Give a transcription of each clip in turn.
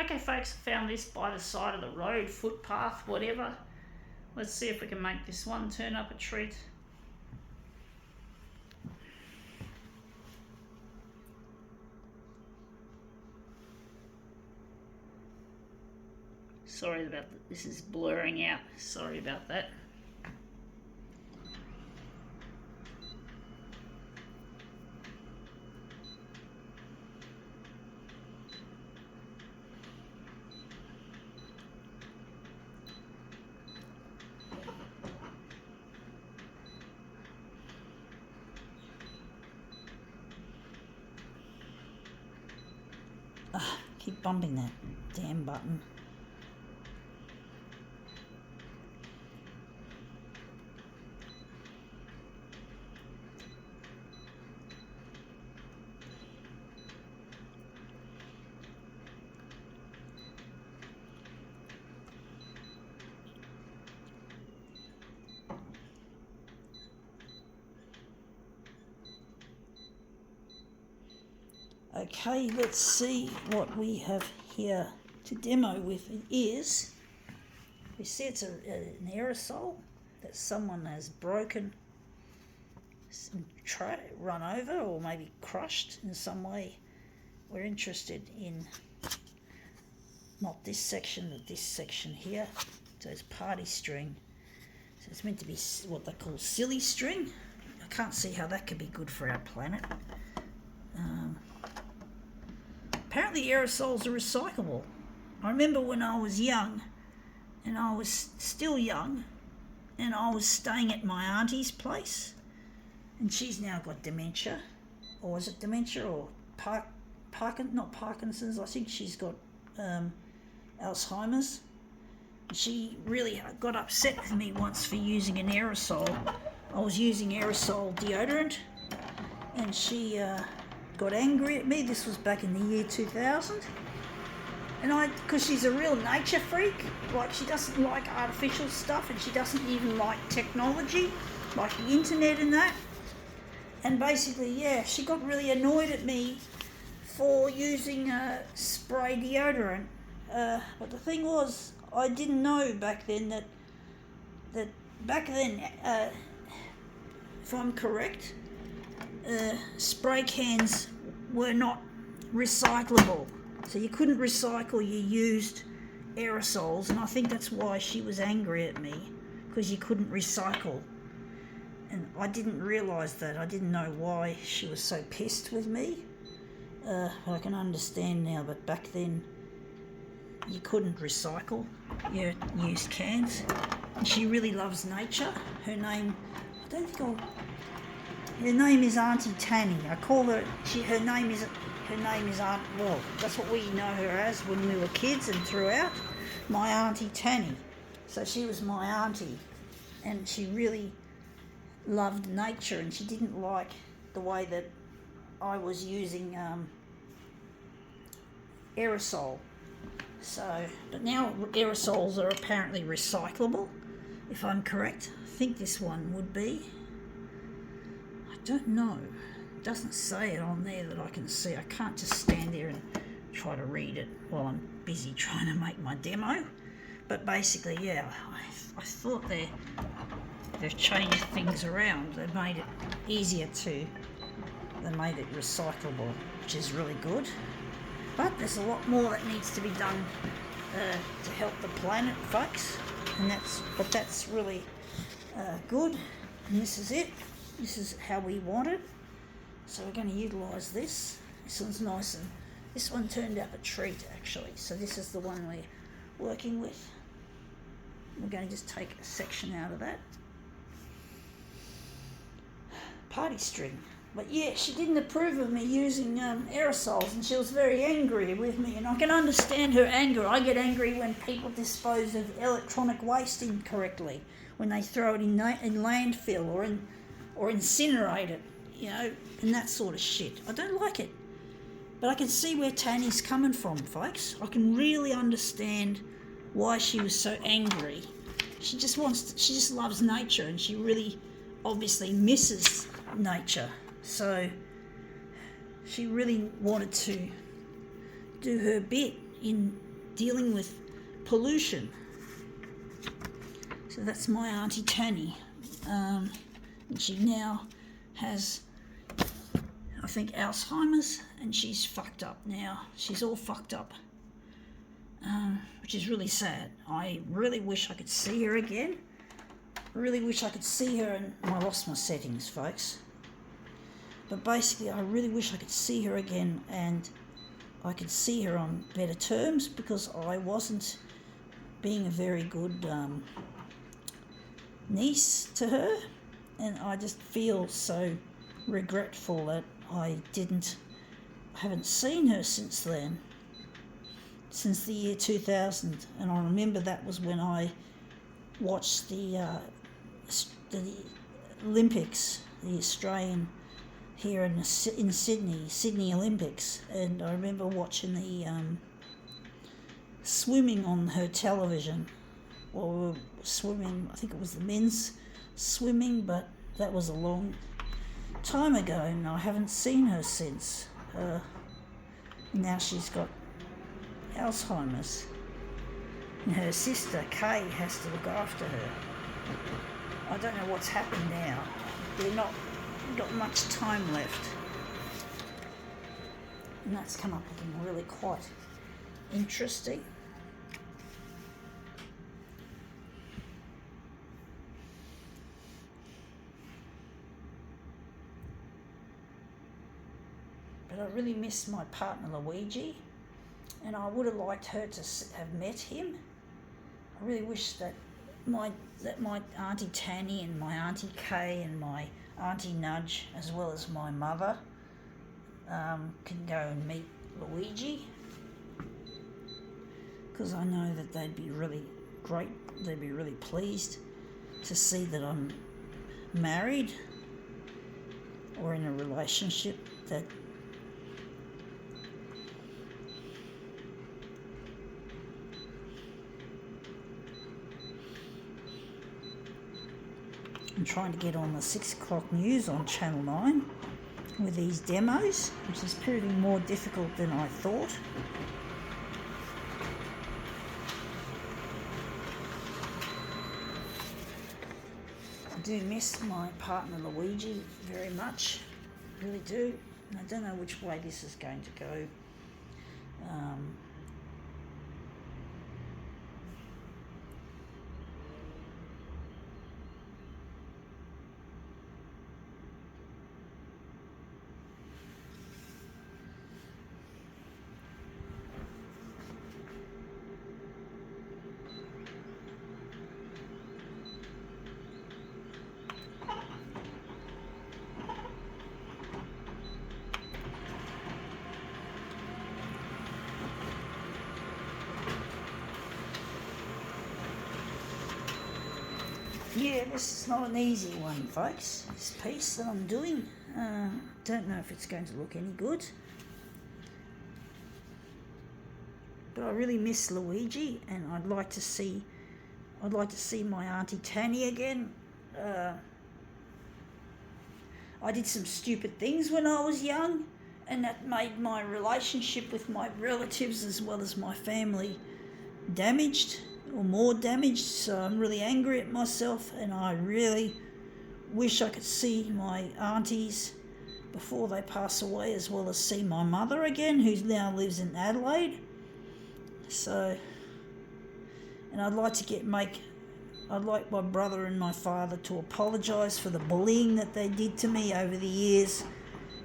Okay folks, I found this by the side of the road, footpath, whatever. Let's see if we can make this one turn up a treat. Sorry about that. This is blurring out. Sorry about that. Keep bumping that damn button. Okay, let's see what we have here to demo with. It is, we see it's an aerosol that someone has broken, run over, or maybe crushed in some way. We're interested in not this section, but this section here. So it's party string. So it's meant to be what they call silly string. I can't see how that could be good for our planet. Apparently aerosols are recyclable. I remember when I was young, and I was still young, and I was staying at my auntie's place, and she's now got dementia, or is it dementia, or not Parkinson's, I think she's got Alzheimer's. She really got upset with me once for using an aerosol. I was using aerosol deodorant, and she got angry at me. This was back in the year 2000, and because she's a real nature freak, like she doesn't like artificial stuff, and she doesn't even like technology, like the internet and that. And basically, yeah, she got really annoyed at me for using spray deodorant. But the thing was, I didn't know back then that back then, if I'm correct, spray cans were not recyclable, so you couldn't recycle your used aerosols, and I think that's why she was angry at me, because you couldn't recycle. And I didn't realise that. I didn't know why she was so pissed with me. I can understand now, but back then you couldn't recycle your used cans. And she really loves nature. Her name, her name is Auntie Tanny. I call her. Her name is Aunt. Well, that's what we know her as when we were kids and throughout. My Auntie Tanny. So she was my auntie, and she really loved nature, and she didn't like the way that I was using aerosol. So, but now aerosols are apparently recyclable, if I'm correct. I think this one would be. I don't know. It doesn't say it on there that I can see. I can't just stand there and try to read it while I'm busy trying to make my demo. But basically, yeah, I thought they've changed things around. They've made it easier they made it recyclable, which is really good. But there's a lot more that needs to be done to help the planet, folks. And that's really good. And this is it. This is how we want it. So we're going to utilise this. This one's nice, and this one turned out a treat actually. So this is the one we're working with. We're going to just take a section out of that. Party string. But yeah, she didn't approve of me using aerosols, and she was very angry with me, and I can understand her anger. I get angry when people dispose of electronic waste incorrectly, when they throw it in landfill or incinerate it, and that sort of shit. I don't like it. But I can see where Tanny's coming from, folks. I can really understand why she was so angry. She just loves nature, and she really obviously misses nature. So she really wanted to do her bit in dealing with pollution. So that's my Auntie Tanny. And she now has, I think, Alzheimer's, and she's fucked up now. She's all fucked up, which is really sad. I really wish I could see her again. I really wish I could see her, and I lost my settings, folks. But basically, I really wish I could see her again, and I could see her on better terms, because I wasn't being a very good niece to her, and I just feel so regretful that I haven't seen her since then, since the year 2000. And I remember that was when I watched the Olympics, the Australian here in Sydney Olympics, and I remember watching the swimming on her television, or swimming, I think it was the men's swimming, but that was a long time ago, and I haven't seen her since. Now she's got Alzheimer's, and her sister Kay has to look after her. I don't know what's happened now. They're not got much time left, and that's come up looking really quite interesting. But I really miss my partner Luigi, and I would have liked her to have met him. I really wish that my Auntie Tanny and my Auntie Kay and my Auntie Nudge, as well as my mother, can go and meet Luigi, because I know that they'd be really great. They'd be really pleased to see that I'm married or in a relationship that I'm trying to get on the 6 o'clock news on Channel 9 with these demos, which is proving more difficult than I thought. I do miss my partner Luigi very much, really do. And I don't know which way this is going to go. Yeah, this is not an easy one, folks. This piece that I'm doing, don't know if it's going to look any good. But I really miss Luigi, and I'd like to see my Auntie Tanny again. I did some stupid things when I was young, and that made my relationship with my relatives as well as my family damaged, or more damaged, so I'm really angry at myself, and I really wish I could see my aunties before they pass away, as well as see my mother again, who now lives in Adelaide. So, and I'd like my brother and my father to apologise for the bullying that they did to me over the years,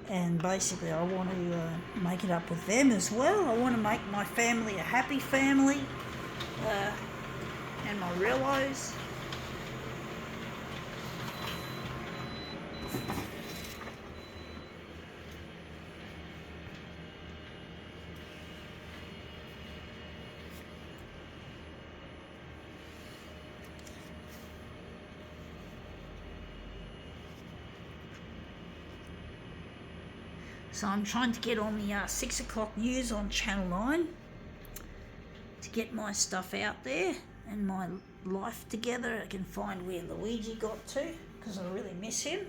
and basically I want to make it up with them as well. I want to make my family a happy family, and my relos. So I'm trying to get on the 6 o'clock news on Channel 9 to get my stuff out there and my life together. I can find where Luigi got to, because I really miss him.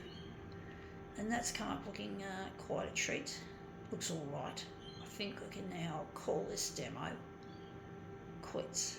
And that's come up looking quite a treat. Looks all right. I think I can now call this demo. liquids.